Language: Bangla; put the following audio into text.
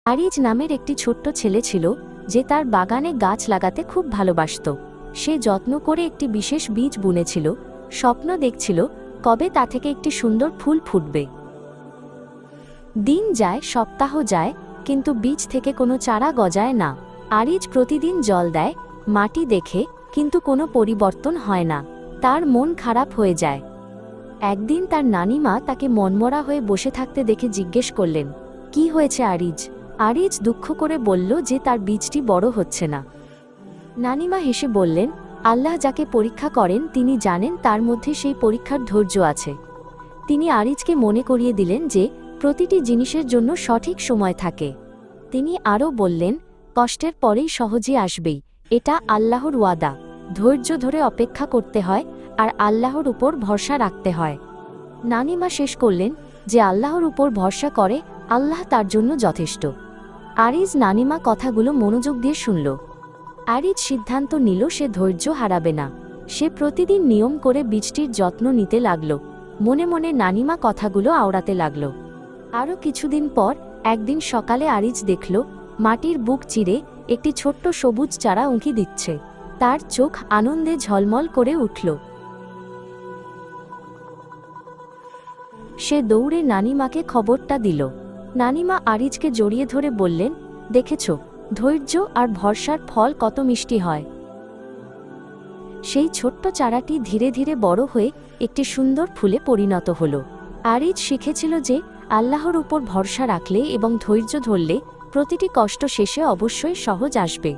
আরিজ নামের একটি ছোট্ট ছেলে ছিল যে তার বাগানে গাছ লাগাতে খুব ভালোবাসত। সে যত্ন করে একটি বিশেষ বীজ বুনেছিল, স্বপ্ন দেখছিল কবে তা থেকে একটি সুন্দর ফুল ফুটবে। দিন যায়, সপ্তাহ যায়, কিন্তু বীজ থেকে কোনো চারা গজায় না। আরিজ প্রতিদিন জল দেয়, মাটি দেখে, কিন্তু কোনো পরিবর্তন হয় না। তার মন খারাপ হয়ে যায়। একদিন তার নানিমা তাকে মনমরা হয়ে বসে থাকতে দেখে জিজ্ঞেস করলেন, কি হয়েছে আরিজ? আরিজ দুঃখ করে বলল যে তার বীজটি বড় হচ্ছে না। নানিমা হেসে বললেন, আল্লাহ যাকে পরীক্ষা করেন তিনি জানেন তার মধ্যে সেই পরীক্ষার ধৈর্য আছে। তিনি আরিজকে মনে করিয়ে দিলেন যে প্রতিটি জিনিসের জন্য সঠিক সময় থাকে। তিনি আরও বললেন, কষ্টের পরেই সহজে আসবেই, এটা আল্লাহর ওয়াদা। ধৈর্য ধরে অপেক্ষা করতে হয় আর আল্লাহর উপর ভরসা রাখতে হয়। নানিমা শেষ করলেন, যে আল্লাহর উপর ভরসা করে আল্লাহ তার জন্য যথেষ্ট। আরিজ নানিমা কথাগুলো মনোযোগ দিয়ে শুনল। আরিজ সিদ্ধান্ত নিল সে ধৈর্য হারাবে না। সে প্রতিদিন নিয়ম করে বীজটির যত্ন নিতে লাগল। মনে মনে নানিমা কথাগুলো আওড়াতে লাগল। আরও কিছুদিন পর একদিন সকালে আরিজ দেখল মাটির বুক চিরে একটি ছোট্ট সবুজ চারা উঁকি দিচ্ছে। তার চোখ আনন্দে ঝলমল করে উঠল। সে দৌড়ে নানিমাকে খবরটা দিল। নানিমা আরিজকে জড়িয়ে ধরে বললেন, দেখেছ, ধৈর্য আর ভরসার ফল কত মিষ্টি হয়। সেই ছোট্ট চারাটি ধীরে ধীরে বড় হয়ে একটি সুন্দর ফুলে পরিণত হল। আরিজ শিখেছিল যে আল্লাহর উপর ভরসা রাখলে এবং ধৈর্য ধরলে প্রতিটি কষ্ট শেষে অবশ্যই সহজ আসবে।